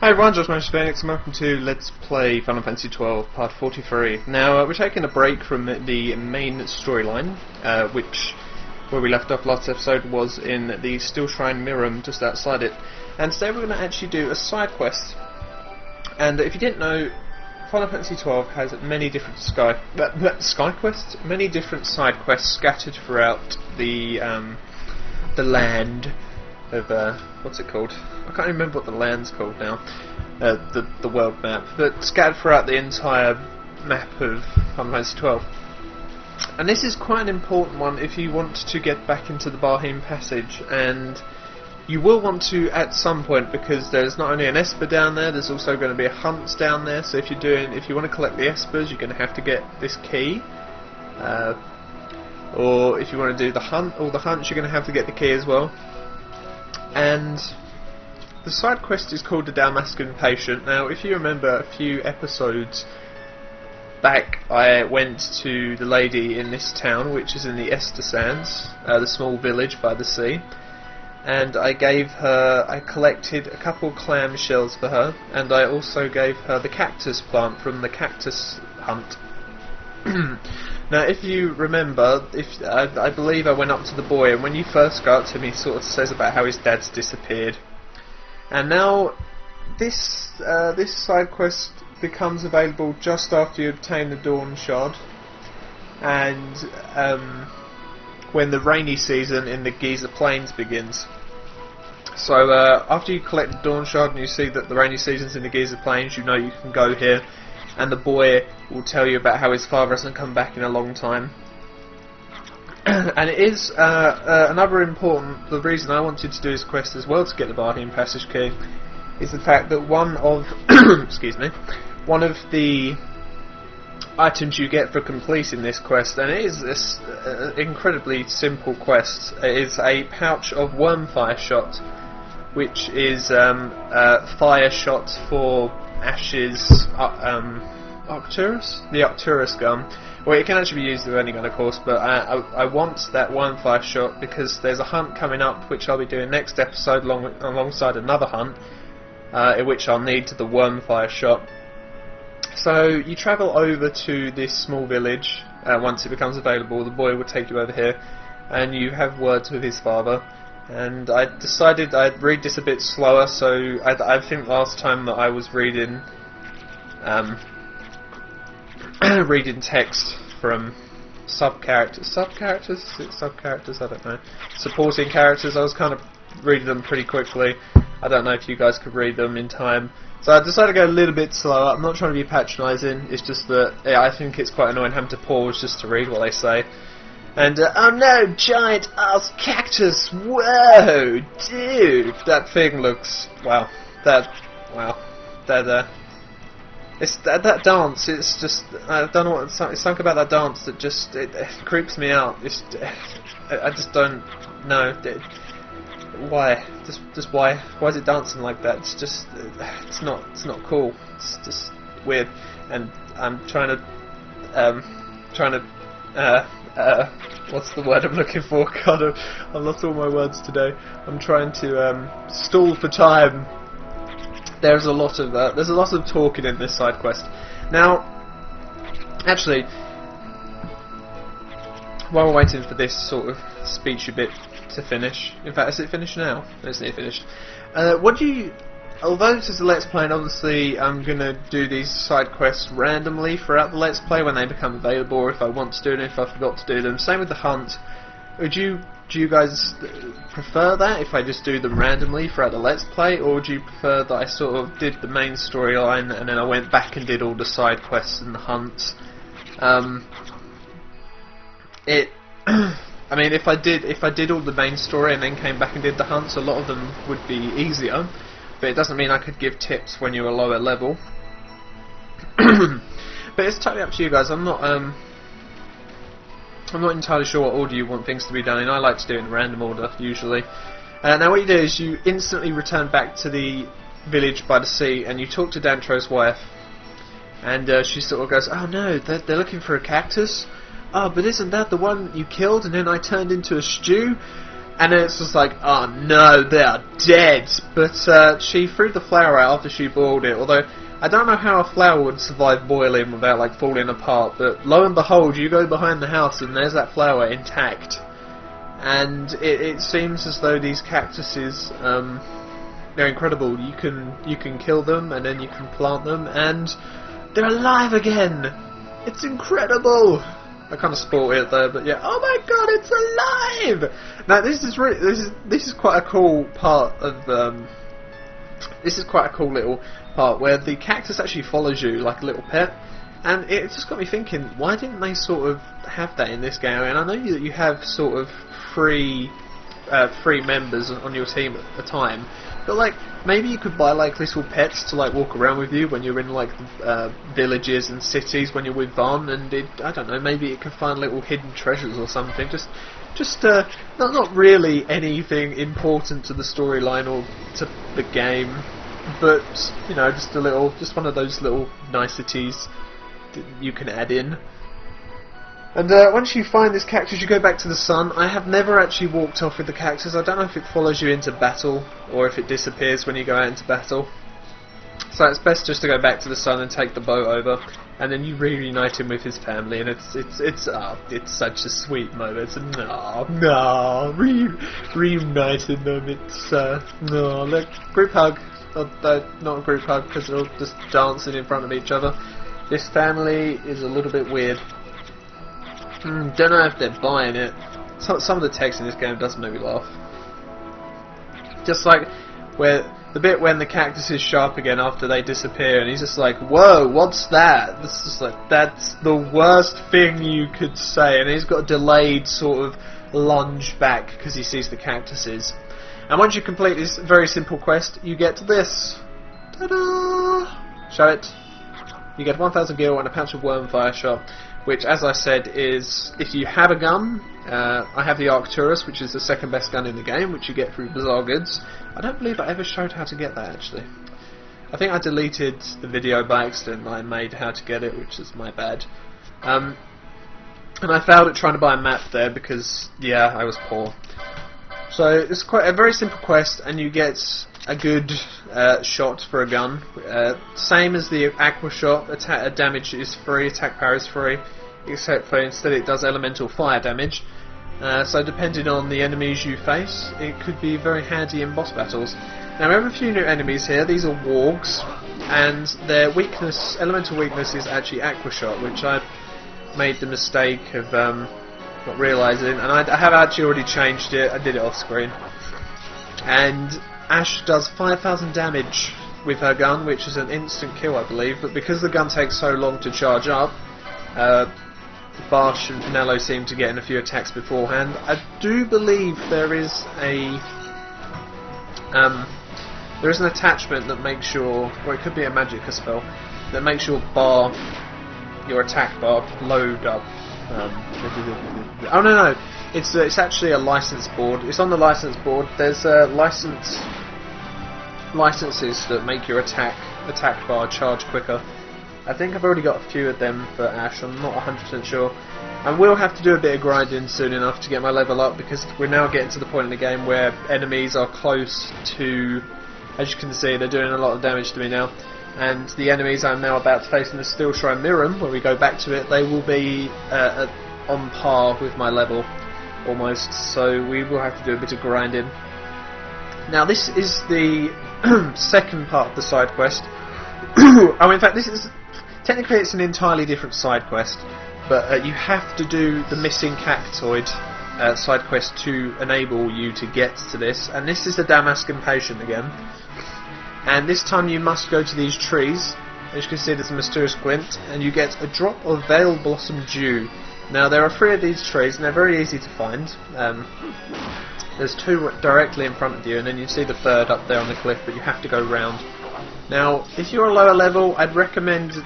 Hi everyone, Josh Manchester Phoenix, and welcome to Let's Play Final Fantasy XII Part 43. Now, we're taking a break from the main storyline, where we left off last episode was in the Steel Shrine Miram, just outside it. And today we're going to actually do a side quest. And if you didn't know, Final Fantasy XII has many different many different side quests scattered throughout the land of, what's it called? I can't remember what the land's called now. The world map, but scattered throughout the entire map of Final Fantasy XII. And this is quite an important one if you want to get back into the Barheim Passage, and you will want to at some point, because there's not only an Esper down there, there's also going to be a hunt down there. So if you want to collect the Espers, you're going to have to get this key. Or if you want to do the hunt, all the hunts, you're going to have to get the key as well. And the side quest is called the Dalmascan Patient. Now, if you remember a few episodes back, I went to the lady in this town, which is in the Ester Sands, the small village by the sea, and I collected a couple clam shells for her, and I also gave her the cactus plant from the cactus hunt. Now, if you remember, I believe I went up to the boy, and when you first go up to him, he sort of says about how his dad's disappeared. And now, this side quest becomes available just after you obtain the Dawn Shard, and when the rainy season in the Giza Plains begins. So after you collect the Dawn Shard and you see that the rainy season's in the Giza Plains, you know you can go here, and the boy will tell you about how his father hasn't come back in a long time. And it is another important. The reason I wanted to do this quest as well, to get the Barheim Passage key, is the fact that one of one of the items you get for completing this quest, and it is this incredibly simple quest, is a pouch of Wormfire Shot, which is fire shot for Ash's Arcturus? The Arcturus gun. Well, it can actually be used with any gun, of course, but I want that Wormfire Shot because there's a hunt coming up, which I'll be doing next episode alongside another hunt, in which I'll need the Wormfire Shot. So you travel over to this small village. Once it becomes available, the boy will take you over here, and you have words with his father. And I decided I'd read this a bit slower, so I think last time that I was reading reading text from subcharacters, I don't know, supporting characters, I was kind of reading them pretty quickly. I don't know if you guys could read them in time. So I decided to go a little bit slower. I'm not trying to be patronising, it's just that I think it's quite annoying having to pause just to read what they say. And, oh no, giant ass cactus, whoa, dude, that thing looks, it's that dance, it's just, I don't know what, it's something about that dance that just, it creeps me out. I just don't know, why, just why is it dancing like that? It's just, it's not cool, it's just weird, and I'm trying to, what's the word I'm looking for? God, I lost all my words today. I'm trying to stall for time. There's a lot of talking in this side quest. Now, actually, while we're waiting for this sort of speechy bit to finish, in fact, is it finished now? No, it's not finished. Although this is a Let's Play, and obviously I'm going to do these side quests randomly throughout the Let's Play when they become available, or if I want to do them, if I forgot to do them. Same with the hunt. Do you guys prefer that, if I just do them randomly throughout the Let's Play, or do you prefer that I sort of did the main storyline and then I went back and did all the side quests and the hunts? I mean, if I did all the main story and then came back and did the hunts, a lot of them would be easier. But it doesn't mean I could give tips when you're a lower level. But it's totally up to you guys. I'm not entirely sure what order you want things to be done in. I like to do it in random order, usually. Now what you do is you instantly return back to the village by the sea, and you talk to Dantro's wife. And she sort of goes, oh no, they're looking for a cactus? Oh, but isn't that the one you killed and then I turned into a stew? And then it's just like, oh no, they are dead. But she threw the flour out after she boiled it, although I don't know how a flour would survive boiling without like falling apart, but lo and behold, you go behind the house and there's that flour intact. And it seems as though these cactuses, they're incredible. You can kill them and then you can plant them and they're alive again. It's incredible. I kind of spoiled it though, but yeah. Oh my god, it's alive! Now this is quite a cool part of this is quite a cool little part where the cactus actually follows you like a little pet, and it just got me thinking, why didn't they sort of have that in this game? And I know that you have sort of three members on your team at a time, but like maybe you could buy like little pets to like walk around with you when you're in like villages and cities when you're with Vaan, and I don't know, maybe it could find little hidden treasures or something. Just not really anything important to the storyline or to the game, but you know, just one of those little niceties that you can add in. And once you find this cactus, you go back to the sun. I have never actually walked off with the cactus. I don't know if it follows you into battle or if it disappears when you go out into battle. So it's best just to go back to the sun and take the boat over, and then you reunite him with his family, and it's such a sweet moment. Reuniting them. It's look, group hug. Not a group hug because they're all just dancing in front of each other. This family is a little bit weird. Don't know if they're buying it. Some of the text in this game does make me laugh. Just like where the bit when the cactus is sharp again after they disappear, and he's just like, "Whoa, what's that?" This is like, that's the worst thing you could say. And he's got a delayed sort of lunge back because he sees the cactuses. And once you complete this very simple quest, you get this. Ta-da! Show it. You get 1,000 gil and a pouch of worm fire shot, which, as I said, is if you have a gun. I have the Arcturus, which is the second best gun in the game, which you get through Bazaar Goods. I don't believe I ever showed how to get that, actually. I think I deleted the video by accident that I made how to get it, which is my bad. And I failed at trying to buy a map there because, yeah, I was poor. So it's quite a very simple quest, and you get a good shot for a gun. Same as the Aqua Shot, damage is free, attack power is free, except for instead it does elemental fire damage. So depending on the enemies you face, it could be very handy in boss battles. Now we have a few new enemies here. These are wargs, and their weakness, elemental weakness, is actually Aqua Shot, which I made the mistake of not realising, and I have actually already changed it. I did it off screen. And Ashe does 5,000 damage with her gun, which is an instant kill, I believe, but because the gun takes so long to charge up, Barsh and Finello seem to get in a few attacks beforehand. I do believe there is an attachment that makes your, or it could be a magicka spell, that makes your attack bar load up. Oh no, it's actually a license board. It's on the license board. There's licenses that make your attack bar charge quicker. I think I've already got a few of them for Ashe. I'm not 100% sure. I will have to do a bit of grinding soon enough to get my level up, because we're now getting to the point in the game where enemies are close to, as you can see, they're doing a lot of damage to me now. And the enemies I'm now about to face in the Steel Shrine Mirim, where we go back to it, they will be on par with my level, almost. So we will have to do a bit of grinding. Now this is the second part of the side quest. Oh, in fact, this is technically it's an entirely different side quest, but you have to do the missing cactoid side quest to enable you to get to this. And this is the Damascan Patient again. And this time you must go to these trees. As you can see, there's a mysterious glint, and you get a drop of Veil Blossom Dew. Now there are 3 of these trees, and they're very easy to find. There's 2 directly in front of you, and then you see the 3rd up there on the cliff, but you have to go round. Now, if you're a lower level, I'd recommend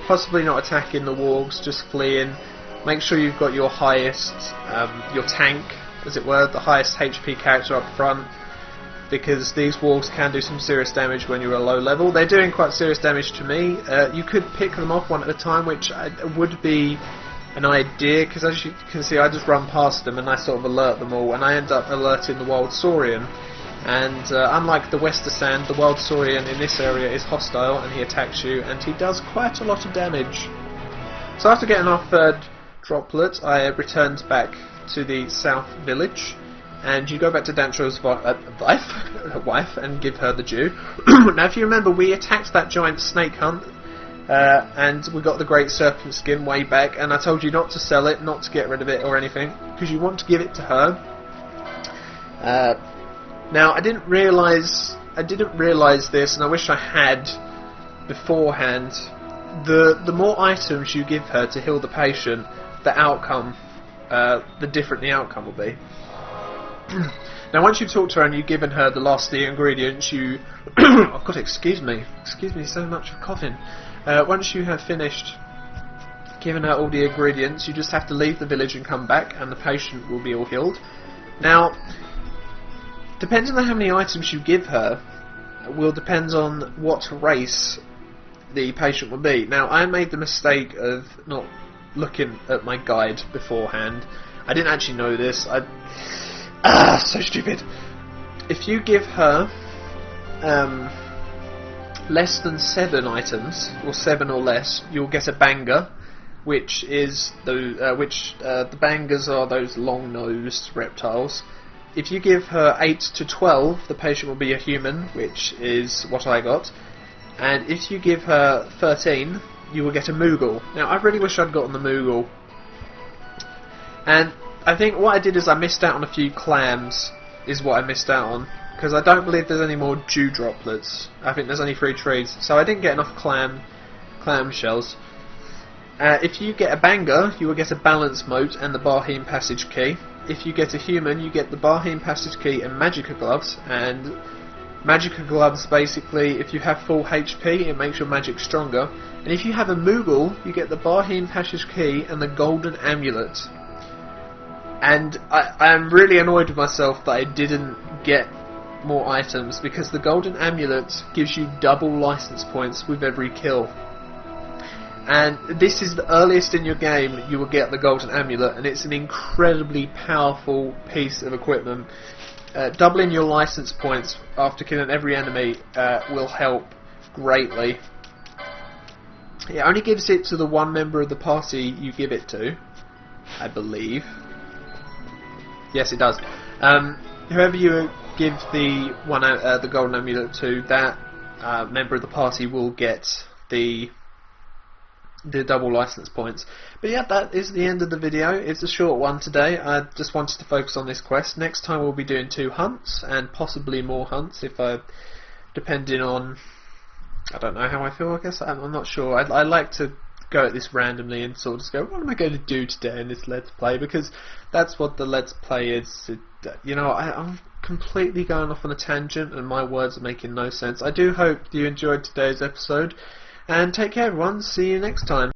possibly not attacking the wargs, just fleeing. Make sure you've got your highest, your tank, as it were, the highest HP character up front, because these wargs can do some serious damage when you're a low level. They're doing quite serious damage to me. You could pick them off one at a time, which would be an idea, because as you can see I just run past them and I sort of alert them all, and I end up alerting the Wild Saurian. And unlike the Westersand, the Wild Saurian in this area is hostile and he attacks you, and he does quite a lot of damage. So after getting our third droplet, I returned back to the south village, and you go back to Dantro's wife and give her the due. Now if you remember, we attacked that giant snake hunt, and we got the great serpent skin way back, and I told you not to sell it, not to get rid of it or anything, because you want to give it to her. Now I didn't realise this, and I wish I had beforehand. The more items you give her to heal the patient, the different the outcome will be. Now once you've talked to her and you've given her the last of the ingredients, you oh god, excuse me so much for coughing. Once you have finished giving her all the ingredients, you just have to leave the village and come back, and the patient will be all healed. Now, depending on how many items you give her will depend on what race the patient will be. Now I made the mistake of not looking at my guide beforehand. I didn't actually know this. So stupid. If you give her less than 7 items, or 7 or less, you'll get a banger, which is the bangers are those long-nosed reptiles. If you give her 8 to 12, the patient will be a human, which is what I got. And if you give her 13, you will get a Moogle. Now, I really wish I'd gotten the Moogle. And I think what I did is I missed out on a few clams, is what I missed out on. Because I don't believe there's any more dew droplets. I think there's only 3 trees. So I didn't get enough clam shells. If you get a banger, you will get a balance mote and the Barheen passage key. If you get a human, you get the Barheen passage key and Magicka gloves. And Magicka gloves, basically, if you have full HP, it makes your magic stronger. And if you have a Moogle, you get the Barheen passage key and the golden amulet. And I am really annoyed with myself that I didn't get more items, because the golden amulet gives you double license points with every kill. And this is the earliest in your game you will get the golden amulet, and it's an incredibly powerful piece of equipment. Doubling your license points after killing every enemy will help greatly. It only gives it to the one member of the party you give it to, I believe. Yes, it does. Whoever you give the golden amulet to, that member of the party will get the double license points. But yeah, that is the end of the video. It's a short one today. I just wanted to focus on this quest. Next time we'll be doing 2 hunts, and possibly more hunts, depending on, I don't know how I feel, I guess. I'm not sure. I like to go at this randomly and sort of just go, what am I going to do today in this Let's Play? Because that's what the Let's Play is. I'm completely going off on a tangent and my words are making no sense. I do hope you enjoyed today's episode, and take care everyone, see you next time.